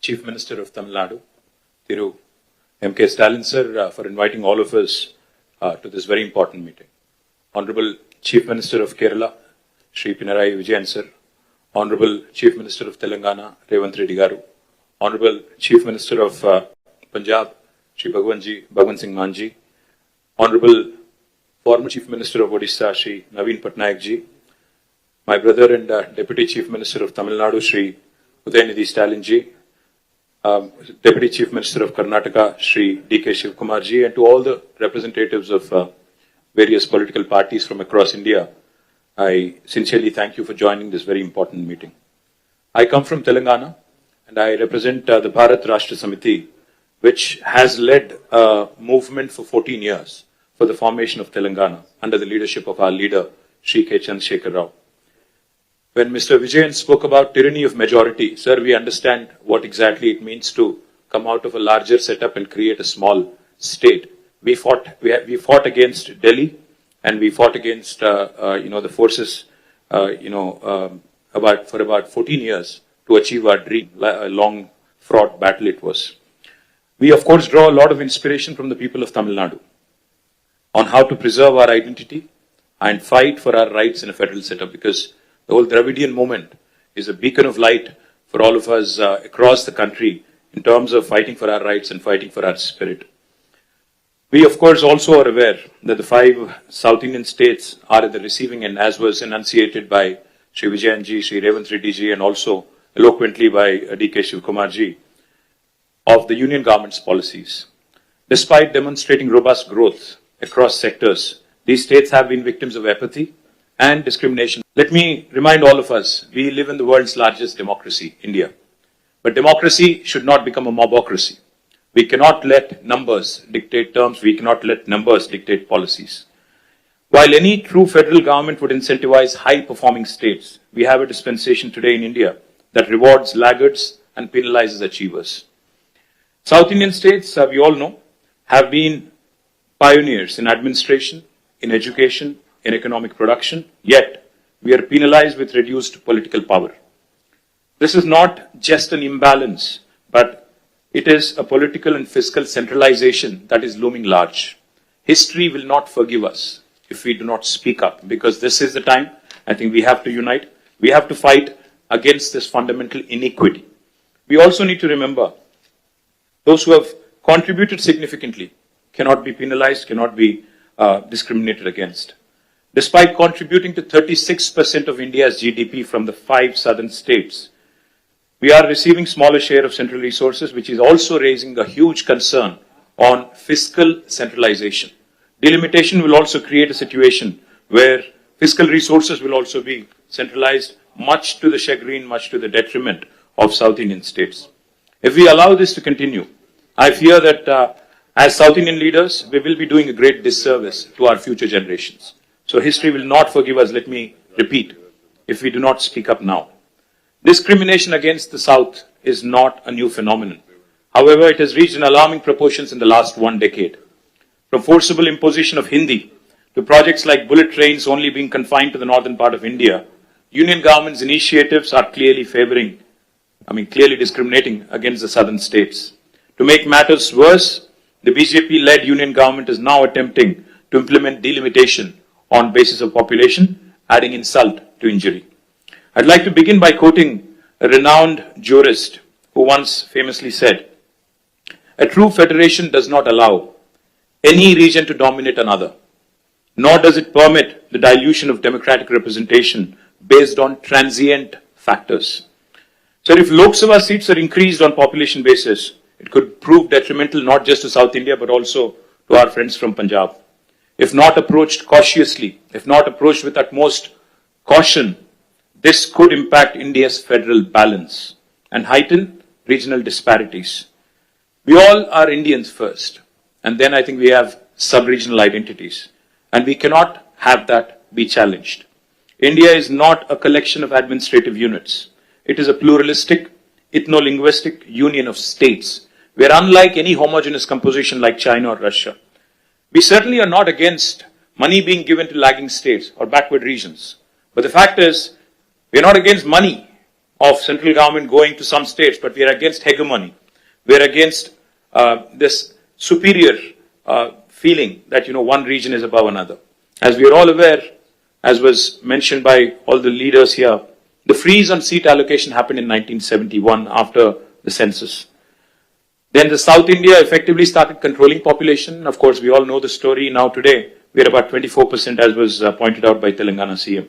Chief Minister of Tamil Nadu, Thiru M.K. Stalin sir, for inviting all of us to this very important meeting. Honorable Chief Minister of Kerala, Shri Pinarayi Vijayan sir, Honorable Chief Minister of Telangana, Revanth Reddy garu, Honorable Chief Minister of Punjab, Shri Bhagwan Singh Manji, Honorable former Chief Minister of Odisha, Shri Naveen Patnaik ji, my brother and Deputy Chief Minister of Tamil Nadu, Shri Udayanidhi Stalin ji, Deputy Chief Minister of Karnataka, Shri D.K. Shivkumar ji, and to all the representatives of various political parties from across India, I sincerely thank you for joining this very important meeting. I come from Telangana and I represent the Bharat Rashtra Samiti, which has led a movement for 14 years for the formation of Telangana under the leadership of our leader, Shri K. Chandrasekhar Rao. When Mr. Vijayan spoke about tyranny of majority, sir, we understand what exactly it means to come out of a larger setup and create a small state. We fought against Delhi, and we fought against the forces for about 14 years to achieve our dream. A long fraught battle it was. We of course draw a lot of inspiration from the people of Tamil Nadu on how to preserve our identity and fight for our rights in a federal setup, because the whole Dravidian movement is a beacon of light for all of us across the country in terms of fighting for our rights and fighting for our spirit. We, of course, also are aware that the 5 South Indian states are at the receiving end, as was enunciated by Shri Vijayan ji, Shri Revanth Reddy ji, and also eloquently by D.K. Shivkumar ji, of the Union government's policies. Despite demonstrating robust growth across sectors, these states have been victims of apathy and discrimination. Let me remind all of us, we live in the world's largest democracy, India. But democracy should not become a mobocracy. We cannot let numbers dictate terms. We cannot let numbers dictate policies. While any true federal government would incentivize high-performing states, we have a dispensation today in India that rewards laggards and penalizes achievers. South Indian states, we all know, have been pioneers in administration, in education, in economic production, yet we are penalized with reduced political power. This is not just an imbalance, but it is a political and fiscal centralization that is looming large. History will not forgive us if we do not speak up, because this is the time I think we have to unite. We have to fight against this fundamental inequity. We also need to remember those who have contributed significantly cannot be penalized, cannot be discriminated against. Despite contributing to 36% of India's GDP from the 5 southern states, we are receiving smaller share of central resources, which is also raising a huge concern on fiscal centralization. Delimitation will also create a situation where fiscal resources will also be centralized, much to the chagrin, much to the detriment of South Indian states. If we allow this to continue, I fear that as South Indian leaders, we will be doing a great disservice to our future generations. So history will not forgive us, let me repeat, if we do not speak up now. Discrimination against the South is not a new phenomenon. However, it has reached an alarming proportions in the last 1 decade. From forcible imposition of Hindi to projects like bullet trains only being confined to the northern part of India, Union government's initiatives are clearly clearly discriminating against the southern states. To make matters worse, the BJP-led Union government is now attempting to implement delimitation on basis of population, adding insult to injury. I'd like to begin by quoting a renowned jurist who once famously said, "A true federation does not allow any region to dominate another, nor does it permit the dilution of democratic representation based on transient factors." So if Lok Sabha seats are increased on population basis, it could prove detrimental not just to South India but also to our friends from Punjab. If not approached cautiously, if not approached with utmost caution, this could impact India's federal balance and heighten regional disparities. We all are Indians first, and then I think we have sub-regional identities, and we cannot have that be challenged. India is not a collection of administrative units. It is a pluralistic, ethno-linguistic union of states, where unlike any homogeneous composition like China or Russia, we certainly are not against money being given to lagging states or backward regions. But the fact is, we are not against money of central government going to some states, but we are against hegemony. We are against this superior feeling that, one region is above another. As we are all aware, as was mentioned by all the leaders here, the freeze on seat allocation happened in 1971 after the census. Then the South India effectively started controlling population. Of course, we all know the story. Now today, we are about 24%, as was pointed out by Telangana CM.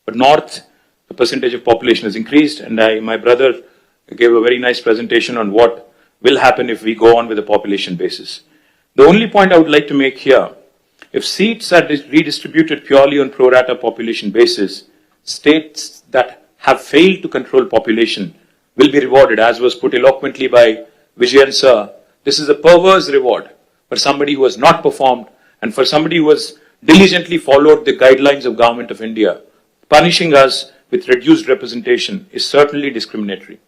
But North, the percentage of population has increased, and my brother gave a very nice presentation on what will happen if we go on with the population basis. The only point I would like to make here, if seats are redistributed purely on pro rata population basis, states that have failed to control population will be rewarded, as was put eloquently by Vijayan sir. This is a perverse reward for somebody who has not performed and for somebody who has diligently followed the guidelines of Government of India. Punishing us with reduced representation is certainly discriminatory.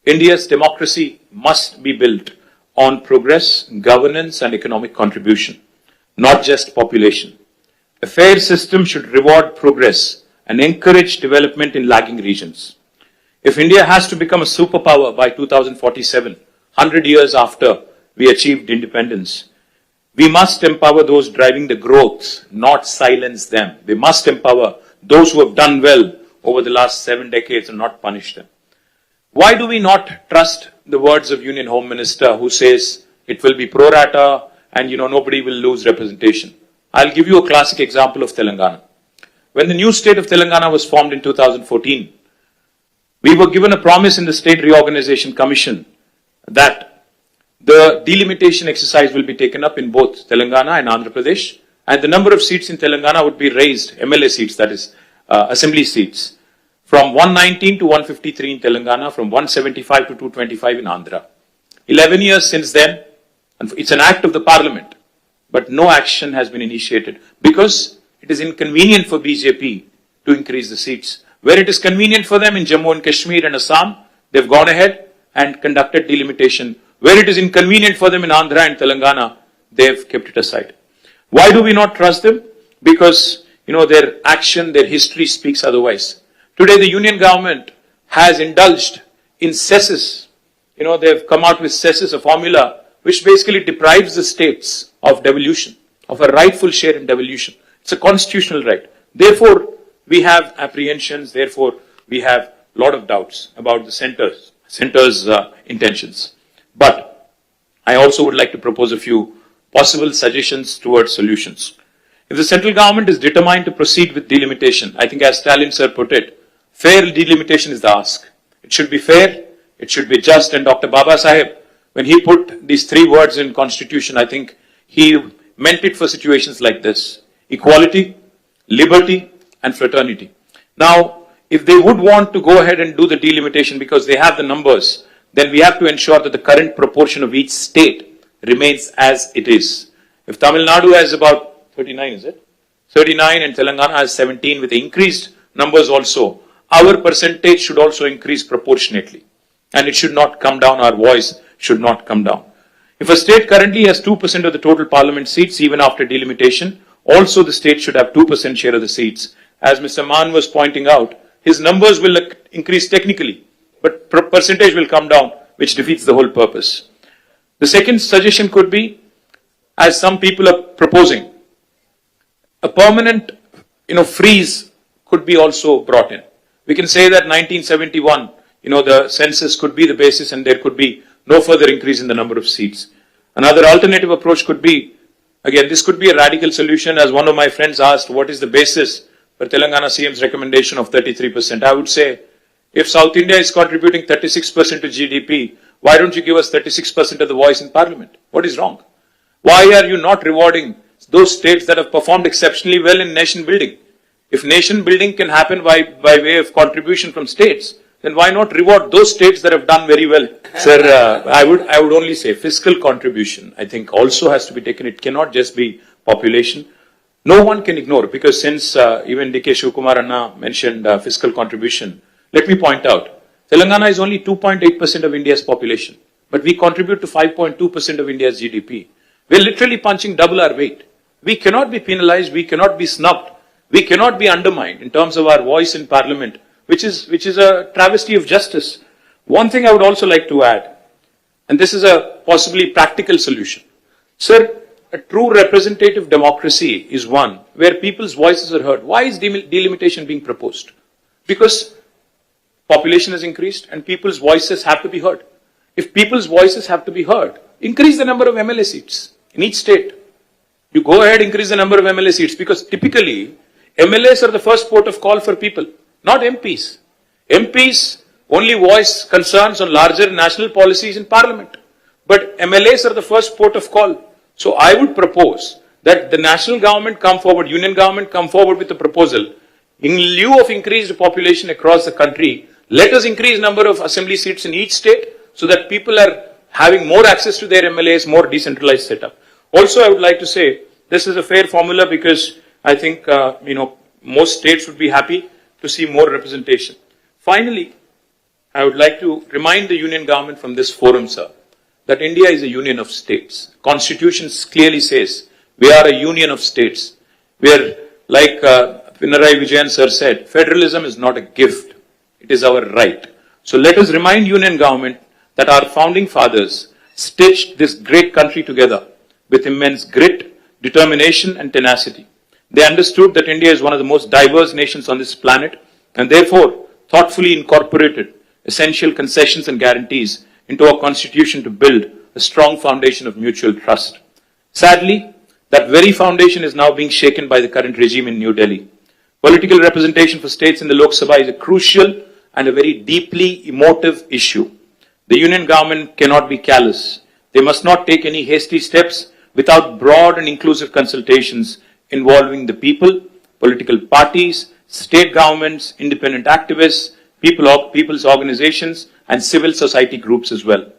India's democracy must be built on progress, governance and economic contribution, not just population. A fair system should reward progress and encourage development in lagging regions. If India has to become a superpower by 2047, 100 years after we achieved independence, we must empower those driving the growth, not silence them. We must empower those who have done well over the last 7 decades and not punish them. Why do we not trust the words of Union Home Minister who says it will be pro rata and nobody will lose representation? I'll give you a classic example of Telangana. When the new state of Telangana was formed in 2014, we were given a promise in the State Reorganization Commission that the delimitation exercise will be taken up in both Telangana and Andhra Pradesh, and the number of seats in Telangana would be raised, MLA seats, that is, assembly seats, from 119 to 153 in Telangana, from 175 to 225 in Andhra. 11 years since then, and it's an act of the parliament, but no action has been initiated because it is inconvenient for BJP to increase the seats. Where it is convenient for them in Jammu and Kashmir and Assam, they've gone ahead and conducted delimitation. Where it is inconvenient for them in Andhra and Telangana, they've kept it aside. Why do we not trust them? Because, their action, their history speaks otherwise. Today, the union government has indulged in cesses. They've come out with cesses, a formula which basically deprives the states of devolution, of a rightful share in devolution. It's a constitutional right. Therefore, we have apprehensions. Therefore, we have a lot of doubts about the center's intentions. But I also would like to propose a few possible suggestions towards solutions. If the central government is determined to proceed with delimitation, I think as Stalin sir put it, fair delimitation is the ask. It should be fair, it should be just, and Dr. Baba Saheb, when he put these 3 words in constitution, I think he meant it for situations like this: equality, liberty, and fraternity. Now, if they would want to go ahead and do the delimitation because they have the numbers, then we have to ensure that the current proportion of each state remains as it is. If Tamil Nadu has about 39, is it? 39 and Telangana has 17 with increased numbers also, our percentage should also increase proportionately. And it should not come down, our voice should not come down. If a state currently has 2% of the total parliament seats, even after delimitation, also the state should have 2% share of the seats. As Mr. Mann was pointing out, his numbers will increase technically, but percentage will come down, which defeats the whole purpose. The second suggestion could be, as some people are proposing, a permanent, freeze could be also brought in. We can say that 1971, the census could be the basis and there could be no further increase in the number of seats. Another alternative approach could be, again, this could be a radical solution. As one of my friends asked, what is the basis for Telangana CM's recommendation of 33%? I would say, if South India is contributing 36% to GDP, why don't you give us 36% of the voice in parliament? What is wrong? Why are you not rewarding those states that have performed exceptionally well in nation building? If nation building can happen by way of contribution from states, then why not reward those states that have done very well? Sir, I would only say fiscal contribution, I think, also has to be taken. It cannot just be population. No one can ignore, because since even D.K. Shivkumar Anna mentioned fiscal contribution, let me point out, Telangana is only 2.8% of India's population, but we contribute to 5.2% of India's GDP. We're literally punching double our weight. We cannot be penalized, we cannot be snubbed, we cannot be undermined in terms of our voice in parliament which is a travesty of justice. One thing I would also like to add, and this is a possibly practical solution. Sir, a true representative democracy is one where people's voices are heard. Why is delimitation being proposed? Because population has increased and people's voices have to be heard. If people's voices have to be heard, increase the number of MLA seats in each state. You go ahead, increase the number of MLA seats, because typically MLAs are the first port of call for people, not MPs. MPs only voice concerns on larger national policies in Parliament. But MLAs are the first port of call. So I would propose that the national government come forward, union government come forward with a proposal. In lieu of increased population across the country, let us increase number of assembly seats in each state so that people are having more access to their MLAs, more decentralized setup. Also, I would like to say this is a fair formula because I think most states would be happy to see more representation. Finally, I would like to remind the union government from this forum, sir, that India is a union of states. Constitution clearly says we are a union of states. We are, like Pinarayi Vijayan sir said, federalism is not a gift, it is our right. So let us remind union government that our founding fathers stitched this great country together with immense grit, determination and tenacity. They understood that India is one of the most diverse nations on this planet and therefore thoughtfully incorporated essential concessions and guarantees into our constitution to build a strong foundation of mutual trust. Sadly, that very foundation is now being shaken by the current regime in New Delhi. Political representation for states in the Lok Sabha is a crucial and a very deeply emotive issue. The union government cannot be callous. They must not take any hasty steps without broad and inclusive consultations involving the people, political parties, state governments, independent activists, people's organizations, and civil society groups as well.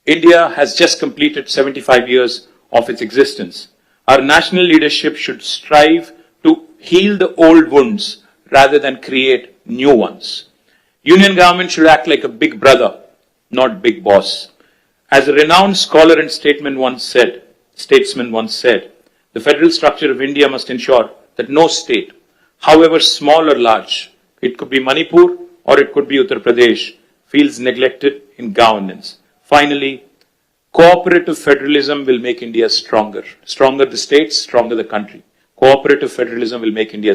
India has just completed 75 years of its existence. Our national leadership should strive to heal the old wounds rather than create new ones. Union government should act like a big brother, not big boss. As a renowned scholar and statesman once said, the federal structure of India must ensure that no state, however small or large, it could be Manipur or it could be Uttar Pradesh, feels neglected in governance. Finally, cooperative federalism will make India stronger. Stronger the states, stronger the country. Cooperative federalism will make India stronger.